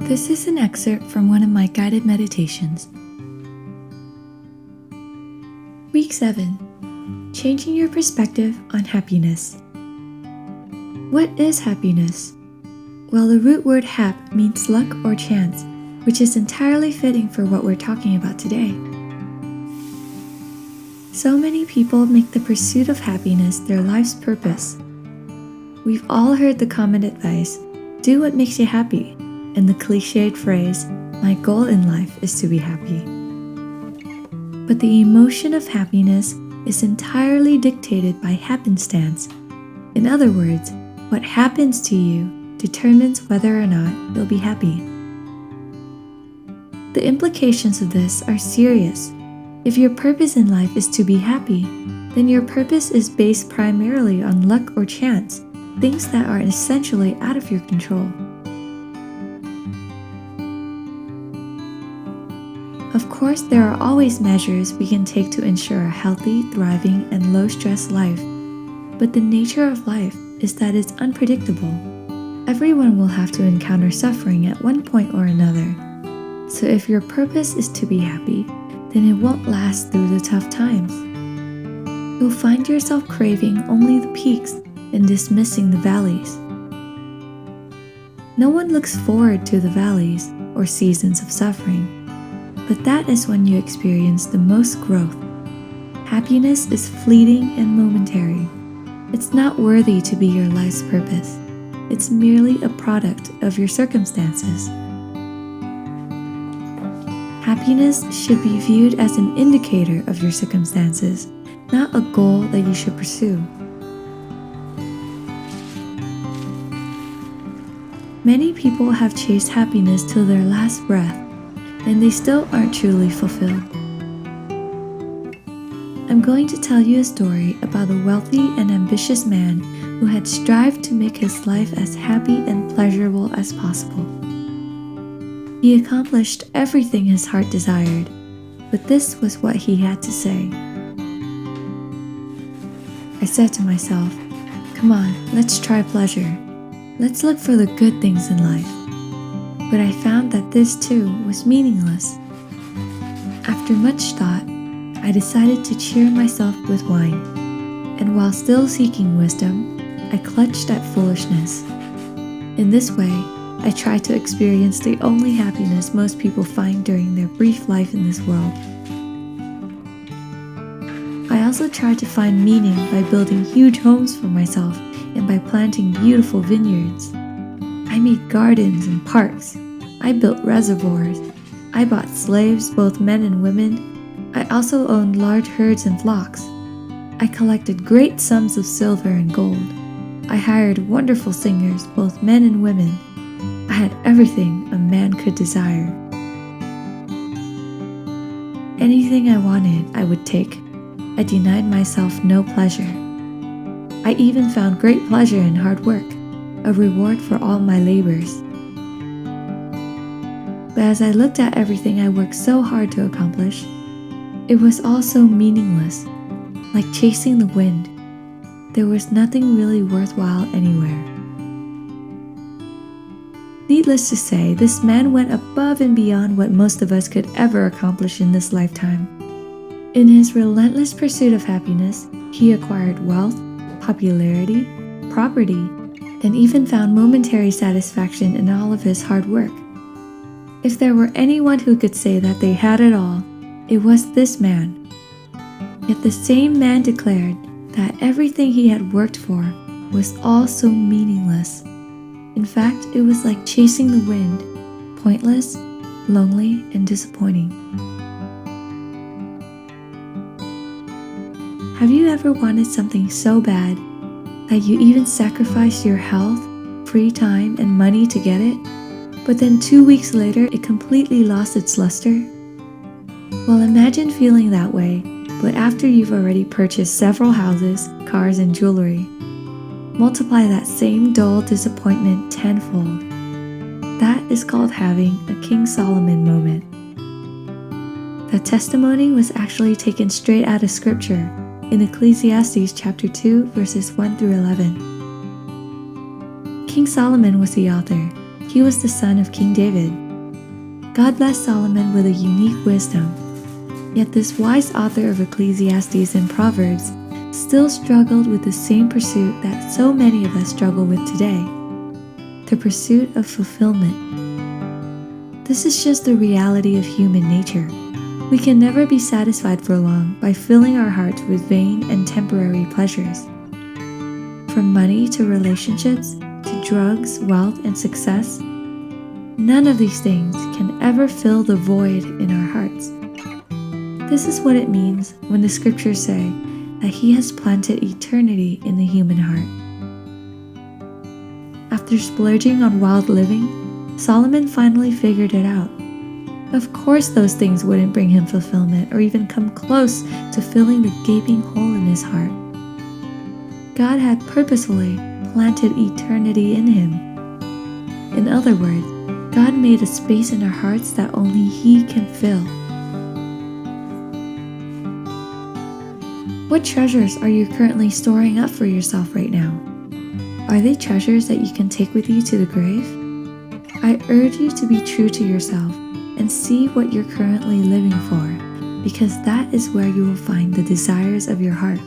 This is an excerpt from one of my guided meditations. Week 7. Changing your perspective on happiness. What is happiness? Well, the root word hap means luck or chance, which is entirely fitting for what we're talking about today. So many people make the pursuit of happiness their life's purpose. We've all heard the common advice, do what makes you happy, and the cliched phrase, my goal in life is to be happy. But the emotion of happiness is entirely dictated by happenstance. In other words, what happens to you determines whether or not you'll be happy. The implications of this are serious. If your purpose in life is to be happy, then your purpose is based primarily on luck or chance, things that are essentially out of your control. Of course, there are always measures we can take to ensure a healthy, thriving, and low-stress life, but the nature of life is that it's unpredictable. Everyone will have to encounter suffering at one point or another. So if your purpose is to be happy, then it won't last through the tough times. You'll find yourself craving only the peaks and dismissing the valleys. No one looks forward to the valleys or seasons of suffering, but that is when you experience the most growth. Happiness is fleeting and momentary. It's not worthy to be your life's purpose. It's merely a product of your circumstances. Happiness should be viewed as an indicator of your circumstances, not a goal that you should pursue. Many people have chased happiness till their last breath, and they still aren't truly fulfilled. I'm going to tell you a story about a wealthy and ambitious man who had strived to make his life as happy and pleasurable as possible. He accomplished everything his heart desired, but this was what he had to say. I said to myself, come on, let's try pleasure. Let's look for the good things in life. But I found that this too was meaningless. After much thought, I decided to cheer myself with wine, and while still seeking wisdom, I clutched at foolishness. In this way, I tried to experience the only happiness most people find during their brief life in this world. I also tried to find meaning by building huge homes for myself and by planting beautiful vineyards. I made gardens and parks. I built reservoirs. I bought slaves, both men and women. I also owned large herds and flocks. I collected great sums of silver and gold. I hired wonderful singers, both men and women. I had everything a man could desire. Anything I wanted, I would take. I denied myself no pleasure. I even found great pleasure in hard work, a reward for all my labors. But as I looked at everything I worked so hard to accomplish, it was all so meaningless, like chasing the wind. There was nothing really worthwhile anywhere. Needless to say, this man went above and beyond what most of us could ever accomplish in this lifetime. In his relentless pursuit of happiness, he acquired wealth, popularity, property, and even found momentary satisfaction in all of his hard work. If there were anyone who could say that they had it all, it was this man. Yet the same man declared that everything he had worked for was all so meaningless. In fact, it was like chasing the wind, pointless, lonely, and disappointing. Have you ever wanted something so bad that you even sacrificed your health, free time, and money to get it, but then 2 weeks later it completely lost its luster? Well, imagine feeling that way, but after you've already purchased several houses, cars, and jewelry. Multiply that same dull disappointment tenfold. That is called having a King Solomon moment. The testimony was actually taken straight out of scripture in Ecclesiastes chapter 2, verses 1 through 11. King Solomon was the author, He was the son of King David. God blessed Solomon with a unique wisdom. Yet this wise author of Ecclesiastes and Proverbs still struggled with the same pursuit that so many of us struggle with today, the pursuit of fulfillment. This is just the reality of human nature. We can never be satisfied for long by filling our hearts with vain and temporary pleasures. From money to relationships to drugs, wealth, and success, none of these things can ever fill the void in our hearts. This is what it means when the scriptures say that He has planted eternity in the human heart. After splurging on wild living, Solomon finally figured it out. Of course, those things wouldn't bring him fulfillment or even come close to filling the gaping hole in his heart. God had purposefully planted eternity in him. In other words, God made a space in our hearts that only He can fill. What treasures are you currently storing up for yourself right now? Are they treasures that you can take with you to the grave? I urge you to be true to yourself and see what you're currently living for, because that is where you will find the desires of your heart.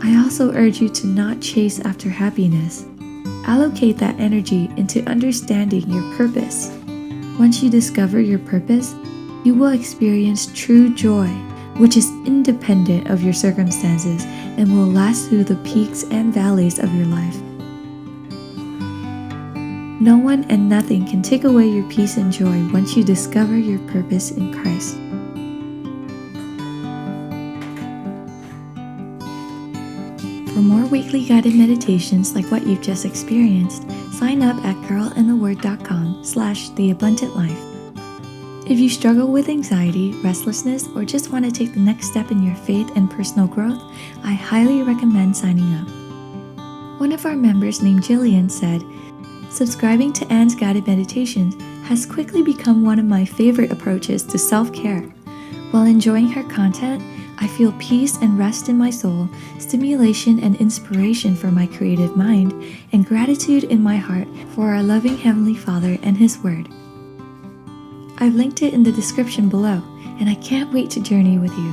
I also urge you to not chase after happiness. Allocate that energy into understanding your purpose. Once you discover your purpose, you will experience true joy, which is independent of your circumstances and will last through the peaks and valleys of your life. No one and nothing can take away your peace and joy once you discover your purpose in Christ. For more weekly guided meditations like what you've just experienced, sign up at girlintheword.com/theabundantlife. If you struggle with anxiety, restlessness, or just want to take the next step in your faith and personal growth, I highly recommend signing up. One of our members named Jillian said, "Subscribing to Anne's guided meditations has quickly become one of my favorite approaches to self-care. While enjoying her content, I feel peace and rest in my soul, stimulation and inspiration for my creative mind, and gratitude in my heart for our loving Heavenly Father and His Word." I've linked it in the description below, and I can't wait to journey with you.